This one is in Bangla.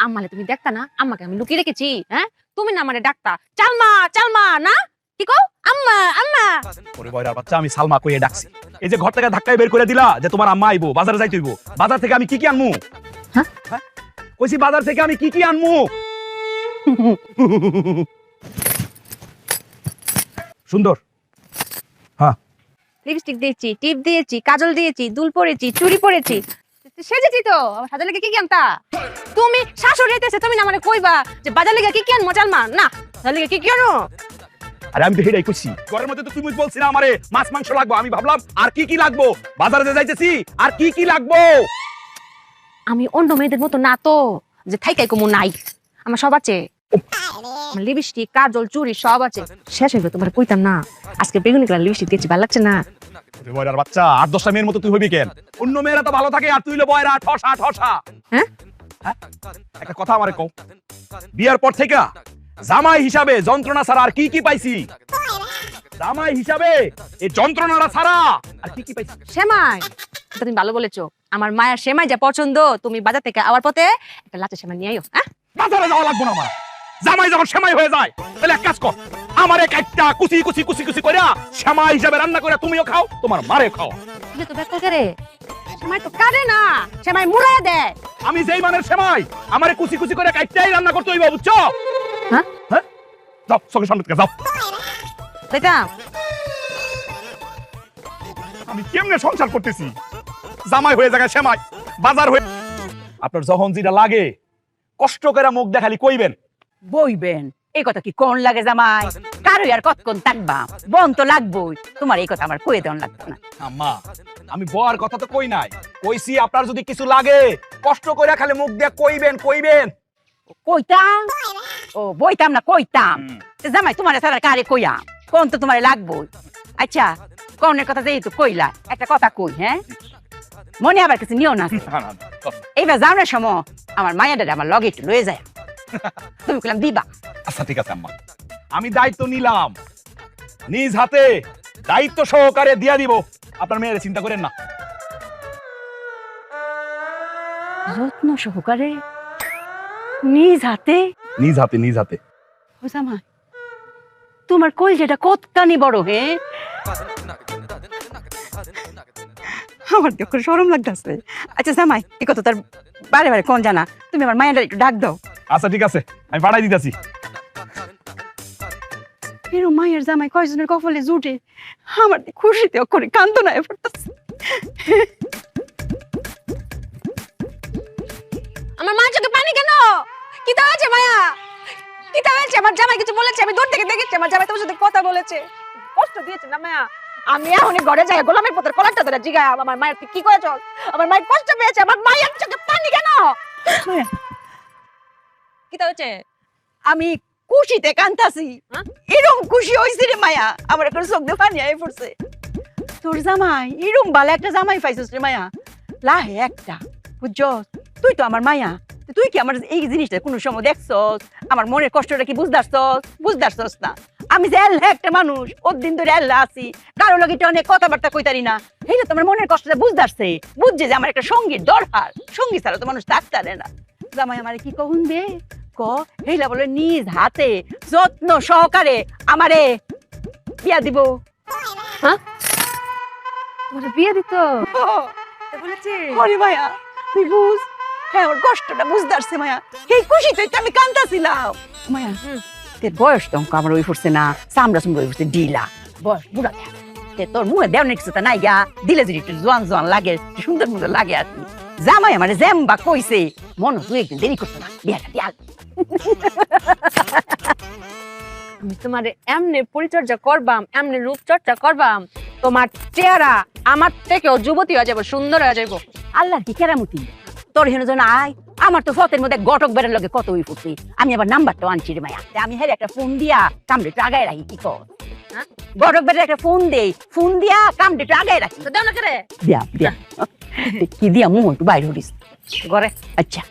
আম্মালে তুমি দেখতা না, আম্মাকে আমি লুকিয়ে রেখেছি। হ্যাঁ, তুমি না আমারে ডাকতা চালমা না, কি কও আম্মা আম্মা। ওরে বয়রার বাচ্চা, আমি সালমা কইয়ে ডাকছি। এই যে ঘর থেকে ধাক্কায় বের করে দিলা যে তোমার আম্মা আইবো, বাজারে যাইতে হইব। বাজার থেকে আমি কি কি আনমু? হ্যাঁ কইছি বাজার থেকে আমি কি কি আনমু? সুন্দর। হ্যাঁ, লিপস্টিক দিয়েছি, টিপ দিয়েছি, কাজল দিয়েছি, দুল পরেছি, চুড়ি পরেছি, সেজেছি তো। বাজার লেগে কি কি আনতা? তুমি শাশুড়ি হইতেছে, তুমি না মানে কইবা যে বাজার লেগে কি কি আনমো চালমা না, বাজার লেগে কি কি আনো? আরে আমি তো হেডাই কইছি। ঘরের মধ্যে তো তুমি বলছি না আমারে মাছ মাংস লাগবো, আমি ভাবলাম আর কি কি লাগবো, বাজারে যে যাইতেছি আর কি কি লাগবো। আমি অন্য মেয়েদের মতো না তো যে থাইকাই কমু নাই, আমার সব আছে। আমার লিপস্টিক, কাজল, চুড়ি সব আছে। শেষ হইবে তোমার কইতাম না, আজকে বেগুনি কালার লিপস্টিক দিয়েছি, ভালো লাগছে না? ওরে বয়রার বাচ্চা, 8-10টা মেয়ের মতো তুই হইবি কেন? অন্য মেয়েরা তো ভালো থাকে আর তুই হলো বয়রা ঠসা ঠসা। হ্যাঁ, একটা কথা আমারে কও, বিয়ার পর থেকে জামাই হিসাবে যন্ত্রণা ছাড়া আর কি কি পাইছি? জামাই হিসাবে এই যন্ত্রণাটা ছাড়া আর কি কি পাইছি? সেমাই। এটা তুমি ভালো বলেছো। আমার মায়ের সেমাই যা পছন্দ, তুমি বাজার থেকে আওয়ার পথে একটা লাচা সেমাই নিয়ে আইও। হ্যাঁ, বাজারে যাওয়া লাগবো না আমার। জামাই যখন সেমাই হয়ে যায় তাহলে এক কাজ কর, আমারে একটা কুচি কুচি কুচি কুচি করে সেমাই হিসাবে রান্না করে তুমিও খাও, তোমার মারে খাও। তুমি তো ব্যাক করে সেমাই তো কাটে না, সেমাই মুড়াইয়া দেয়। আমি যেই মানের সেমাই, আমারে কুচি কুচি করে কাটতেই রান্না করতে হইব, বুঝছো? হ্যাঁ হ্যাঁ, যাও চোখের সামনে থেকে যাও। বেটা, আমি কেমনে সংসার করতেছি? জামাই হয়ে জায়গায় সেমাই, বাজার হয়ে। আপনার যখন যেটা লাগে কষ্ট করে মুখ দেখালি কইবেন। বইবেন এই কথা কি কোন লাগে জামাই? কারো আর কতক্ষণ থাকবা, বন তো লাগবই। তোমার এই কথা আমার কয়ে দেওয়ার লাগতো না। আম্মা, আমি বউয়ার কথা তো কই নাই, কইছি আপনার যদি কিছু লাগে কষ্ট করে খালি মুখ দিয়ে কইবেন কইবেন। কইতাম? ও বইতাম না কইতাম। জামাই তোমার সারা কারে কইয়া কোন তো তোমার লাগবই। আচ্ছা, কোনের কথা যেহেতু কইলা, একটা কথা কই। হ্যাঁ, মনে আবার কিছু নিও না। এইবার যাওয়ার সময় আমার মায়াডারে আমার লগে একটু লয়ে যায়, তুমি কইলাম দিবা। আচ্ছা ঠিক আছে আম্মা, আমি দায়িত্ব নিলাম, নিজ হাতে দায়িত্ব সহকারে দিয়া দিব। আপনার মেয়ের চিন্তা করেন না। যত্ন সহকারে নিজ হাতে? নিজ হাতে নিজ হাতে। ও জামাই, তোমার কল যেটা কতখানি বড়। হে, আমার দেখো শরম লাগতেছে। আচ্ছা জামাই, এই কথা তার বারে বারে কোন জানা, তুমি আমার মায়ের একটু ডাক দাও। আচ্ছা ঠিক আছে, আমি পাঠাই দিতেছি। এরম মায়ের জামাই কয়জনের কপালে জুটে, আমার খুশিতে অক্ষরে কান্দনায় পড়তেছে। আমার মার চোখে পানি কেন? কি তা হয়েছে মায়া? কি তা হয়েছে? আমার জামাই কিছু বলেছে? আমি দূর থেকে দেখেছি আমার জামাই তোমার সাথে কথা বলেছে, কষ্ট দিয়েছে না মায়া? আমি এখনই ঘরে যাই, গোলামের পুত্রের কলারটা ধরে জিগায় আমার মায়ের তুই কি করেছ? আমার মায়ের কষ্ট পেয়েছে, আমার মায়ের চোখে পানি কেন? কি তা হয়েছে? আমি খুশিতে কান্দাছি। এরম খুশি হয়েছে রে মায়া, আমার একটা চোখ দিয়ে পানি আয় পড়ছে। তোর জামাই এরম ভালো একটা জামাই পাইছিস রে মায়া, লাহে একটা, বুঝছ? তুই তো আমার মায়া, তুই কি আমার এই জিনিসটা কোনো সময় দেখছস? আমার মনের কষ্টটা কি বুঝদারছস না? আমি যে এল্লা একটা মানুষ, ওর দিন ধরে এল্লা আছি, কারো লগে অনেক কথাবার্তা কইতারি না। এই যে তোমার মনের কষ্টটা বুঝদারছে, বুঝছে যে আমার একটা সঙ্গীর দরকার, সঙ্গী ছাড়া তো মানুষ থাকতারে না। জামাই আমারে কি কহুন দে ক, হেলা বলে নিজ হাতে যত্ন সহকারে আমারে বিয়া দিব। হ্যাঁ, তোমার বিয়ে দিত বলেছে? ওরে মায়া, তুই বুঝ, হ্যাঁ ওর কষ্টটা বুঝদারছে মায়া, এই খুশিতে তো আমি কান্দাছিলাম। মায়া, তোর বয়স তো আমার ওই ফুটছে না, চামড়া চুমড়া ওই ফুটছে ডিলা, বয়স বুড়া তে তোর মুখে দেওয়ার কিছু তো নাই গা, দিলে যদি একটু জোয়ান জোয়ান লাগে, সুন্দর সুন্দর লাগে আর কি। জামাই আমার জেম্বা কইছে, মনে তুই একদিন দেরি করতো না, বিয়াটা দিয়া। আমি তোমার এমনি পরিচর্যা করবাম, এমনি রূপচর্চা করবাম, তোমার চেহারা আমার থেকেও যুবতী হয়ে যাবো, সুন্দর হয়ে যাবো। আল্লাহ কি কেরামতি, তোর হেন জন আয়, আমার তো ফতের মধ্যে গটক বেড়ার লগে কত ওই ফুটছি। আমি আবার নাম্বারটা আনছি রে মায়া, আমি হ্যাঁ একটা ফোন দিয়া কামড়ে একটু আগায় রাখি। কি কর গটক বেড়ার একটা ফোন দেই, ফোন দিয়া কামড়ে একটু আগায় রাখি। দাও না করে দিয়া দিয়া কি দিয়া মুখ একটু বাইরে হরিস ঘরে। আচ্ছা।